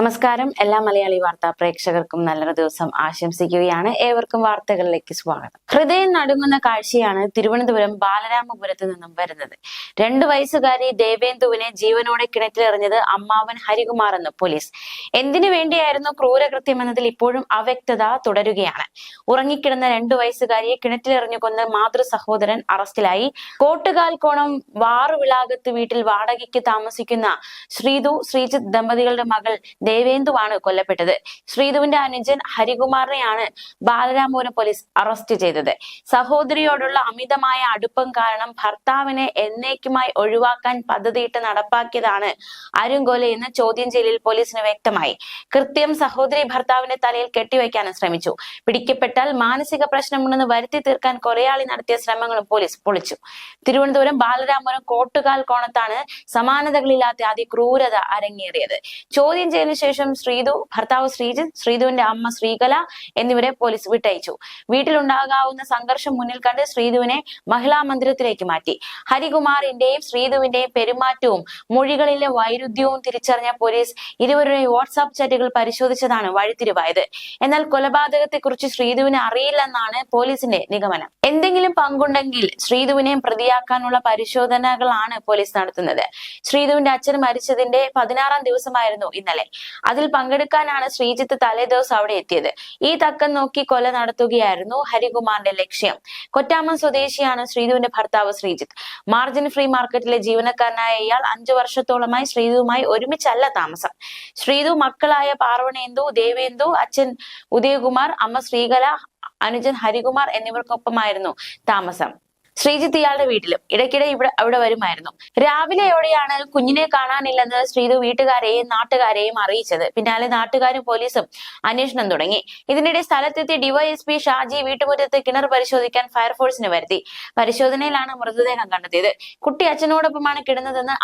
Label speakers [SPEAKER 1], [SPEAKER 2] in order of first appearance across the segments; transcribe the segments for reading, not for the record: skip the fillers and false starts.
[SPEAKER 1] നമസ്കാരം. എല്ലാ മലയാളി വാർത്താ പ്രേക്ഷകർക്കും നല്ലൊരു ദിവസം ആശംസിക്കുകയാണ്. ഏവർക്കും വാർത്തകളിലേക്ക് സ്വാഗതം. ഹൃദയം നടുങ്ങുന്ന കാഴ്ചയാണ് തിരുവനന്തപുരം ബാലരാമപുരത്ത് നിന്നും വരുന്നത്. 2 വയസ്സുകാരി ദേവേന്ദുവിനെ ജീവനോടെ കിണറ്റിലെറിഞ്ഞത് അമ്മാവൻ ഹരികുമാർ എന്ന് പോലീസ്. എന്തിനു വേണ്ടിയായിരുന്നു ക്രൂരകൃത്യമെന്നതിൽ ഇപ്പോഴും അവ്യക്തത തുടരുകയാണ്. ഉറങ്ങിക്കിടന്ന 2 വയസ്സുകാരിയെ കിണറ്റിലെറിഞ്ഞു കൊന്ന മാതൃ സഹോദരൻ അറസ്റ്റിലായി. കോട്ടുകാൽക്കോണം വാറുവിളാകത്ത് വീട്ടിൽ വാടകയ്ക്ക് താമസിക്കുന്ന ശ്രീതു ശ്രീജിത്ത് ദമ്പതികളുടെ മകൾ ദേവേന്ദുവാണ് കൊല്ലപ്പെട്ടത്. ശ്രീധുവിന്റെ അനുജൻ ഹരികുമാറിനെയാണ് ബാലരാമപുരം പോലീസ് അറസ്റ്റ് ചെയ്തത്. സഹോദരിയോടുള്ള അമിതമായ അടുപ്പം കാരണം ഭർത്താവിനെ എന്നേക്കുമായി ഒഴിവാക്കാൻ പദ്ധതിയിട്ട് നടപ്പാക്കിയതാണ് അരുംകൊലയെന്ന് ചോദ്യം ചെയ്യലിൽ പോലീസിന് വ്യക്തമായി. കൃത്യം സഹോദരി ഭർത്താവിന്റെ തലയിൽ കെട്ടിവയ്ക്കാനും ശ്രമിച്ചു. പിടിക്കപ്പെട്ടാൽ മാനസിക പ്രശ്നമുണ്ടെന്ന് വരുത്തി തീർക്കാൻ കൊലയാളി നടത്തിയ ശ്രമങ്ങളും പോലീസ് പൊളിച്ചു. തിരുവനന്തപുരം ബാലരാമപുരം കോട്ടുകാൽ കോണത്താണ് സമാനതകളില്ലാത്ത അതിക്രൂരത അരങ്ങേറിയത്. ചോദ്യം ചെയ്യലിന് ശേഷം ശ്രീധു, ഭർത്താവ് ശ്രീജിത്ത്, ശ്രീധുവിന്റെ അമ്മ ശ്രീകല എന്നിവരെ പോലീസ് വിട്ടയച്ചു. വീട്ടിലുണ്ടാകാവുന്ന സംഘർഷം മുന്നിൽ കണ്ട് ശ്രീധുവിനെ മഹിളാ മന്ദിരത്തിലേക്ക് മാറ്റി. ഹരികുമാറിന്റെയും ശ്രീധുവിന്റെയും പെരുമാറ്റവും മൊഴികളിലെ വൈരുദ്ധ്യവും തിരിച്ചറിഞ്ഞ പോലീസ് ഇരുവരുടെയും വാട്സാപ്പ് ചാറ്റുകൾ പരിശോധിച്ചതാണ് വഴിത്തിരിവായത്. എന്നാൽ കൊലപാതകത്തെക്കുറിച്ച് ശ്രീധുവിന് അറിയില്ലെന്നാണ് പോലീസിന്റെ നിഗമനം. എന്തെങ്കിലും പങ്കുണ്ടെങ്കിൽ ശ്രീധുവിനെയും പ്രതിയാക്കാനുള്ള പരിശോധനകളാണ് പോലീസ് നടത്തുന്നത്. ശ്രീധുവിന്റെ അച്ഛൻ മരിച്ചതിന്റെ 16-ാം ദിവസമായിരുന്നു ഇന്നലെ. അതിൽ പങ്കെടുക്കാനാണ് ശ്രീജിത്ത് തലേദിവസം അവിടെ എത്തിയത്. ഈ തക്കം നോക്കി കൊല നടത്തുകയായിരുന്നു ഹരികുമാറിന്റെ ലക്ഷ്യം. കൊറ്റാമം സ്വദേശിയാണ് ശ്രീധുവിന്റെ ഭർത്താവ് ശ്രീജിത്ത്. മാർജിൻ ഫ്രീ മാർക്കറ്റിലെ ജീവനക്കാരനായ ഇയാൾ 5 വർഷത്തോളമായി ശ്രീധുവുമായി ഒരുമിച്ചല്ല താമസം. ശ്രീധു മക്കളായ പാർവണേന്ദു, ദേവേന്ദു, അച്ഛൻ ഉദയകുമാർ, അമ്മ ശ്രീകല, അനുജൻ ഹരികുമാർ എന്നിവർക്കൊപ്പമായിരുന്നു താമസം. ശ്രീജിത്ത് ഇയാളുടെ വീട്ടിലും ഇടയ്ക്കിടെ അവിടെ വരുമായിരുന്നു. രാവിലെയോടെയാണ് കുഞ്ഞിനെ കാണാനില്ലെന്ന് ശ്രീധു വീട്ടുകാരെയും നാട്ടുകാരെയും അറിയിച്ചത്. പിന്നാലെ നാട്ടുകാരും പോലീസും അന്വേഷണം തുടങ്ങി. ഇതിനിടെ സ്ഥലത്തെത്തിയ ഡിവൈഎസ്പി ഷാജി വീട്ടുമുറ്റത്ത് കിണർ പരിശോധിക്കാൻ ഫയർഫോഴ്സിനെ വരുത്തി. പരിശോധനയിലാണ് മൃതദേഹം കണ്ടെത്തിയത്. കുട്ടി അച്ഛനോടൊപ്പമാണ് കിടന്നതെന്ന്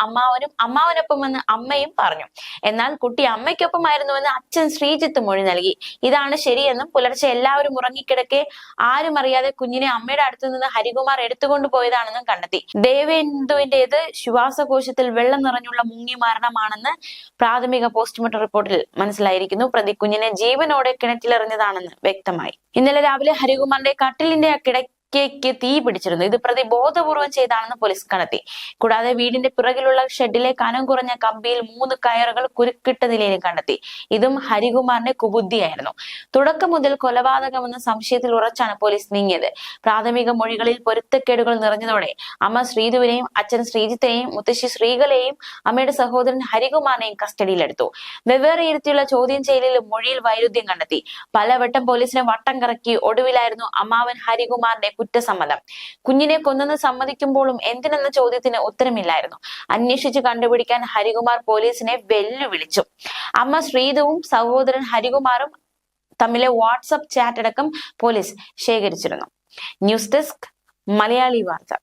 [SPEAKER 1] അമ്മാവനൊപ്പമെന്ന് അമ്മയും പറഞ്ഞു. എന്നാൽ കുട്ടി അമ്മയ്ക്കൊപ്പമായിരുന്നുവെന്ന് അച്ഛൻ ശ്രീജിത്ത് മൊഴി നൽകി. ഇതാണ് ശരിയെന്നും പുലർച്ചെ എല്ലാവരും ഉറങ്ങിക്കിടക്കെ ആരും അറിയാതെ കുഞ്ഞിനെ അമ്മയുടെ അടുത്തുനിന്ന് ഹരികുമാർ കൊണ്ടുപോയതാണെന്നും കണ്ടെത്തി. ദേവേന്ദുവിന്റേത് ശ്വാസകോശത്തിൽ വെള്ളം നിറഞ്ഞുള്ള മുങ്ങി മരണമാണെന്ന് പ്രാഥമിക പോസ്റ്റ്മോർട്ടം റിപ്പോർട്ടിൽ മനസ്സിലായിരിക്കുന്നു. പ്രതി കുഞ്ഞിനെ ജീവനോടെ കിണറ്റിലെറിഞ്ഞതാണെന്ന് വ്യക്തമായി. ഇന്നലെ രാവിലെ ഹരികുമാറിന്റെ കട്ടിലിന്റെ തീ പിടിച്ചിരുന്നു. ഇത് പ്രതി ബോധപൂർവം ചെയ്താണെന്ന് പോലീസ് കണ്ടെത്തി. കൂടാതെ വീടിന്റെ പിറകിലുള്ള ഷെഡിലെ കനം കുറഞ്ഞ കമ്പിയിൽ 3 കയറുകൾ കുരുക്കിട്ട നിലയിലും കണ്ടെത്തി. ഇതും ഹരികുമാറിന്റെ കുബുദ്ധിയായിരുന്നു. തുടക്കം മുതൽ കൊലപാതകമെന്ന സംശയത്തിൽ ഉറച്ചാണ് പോലീസ് നീങ്ങിയത്. പ്രാഥമിക മൊഴികളിൽ പൊരുത്തക്കേടുകൾ നിറഞ്ഞതോടെ അമ്മ ശ്രീധുവിനെയും അച്ഛൻ ശ്രീജിത്തിനെയും മുത്തശ്ശി ശ്രീകലയെയും അമ്മയുടെ സഹോദരൻ ഹരികുമാറിനെയും കസ്റ്റഡിയിലെടുത്തു. വെവ്വേറെ ഇരുത്തിയുള്ള ചോദ്യം ചെയ്യലിലും മൊഴിയിൽ വൈരുദ്ധ്യം കണ്ടെത്തി. പലവട്ടം പോലീസിനെ വട്ടം കറക്കി ഒടുവിലായിരുന്നു അമ്മാവൻ ഹരികുമാറിന്റെ കുറ്റസമ്മതം. കുഞ്ഞിനെ കൊന്നെന്ന് സമ്മതിക്കുമ്പോഴും എന്തിനെന്ന ചോദ്യത്തിന് ഉത്തരമില്ലായിരുന്നു. അന്വേഷിച്ച് കണ്ടുപിടിക്കാൻ ഹരികുമാർ പോലീസിനെ വെല്ലുവിളിച്ചു. അമ്മ ശ്രീധുവും സഹോദരൻ ഹരികുമാറും തമ്മിലെ വാട്സ്ആപ്പ് ചാറ്റ് അടക്കം പോലീസ് ശേഖരിച്ചിരുന്നു. ന്യൂസ് ഡെസ്ക് മലയാളി വാർത്ത.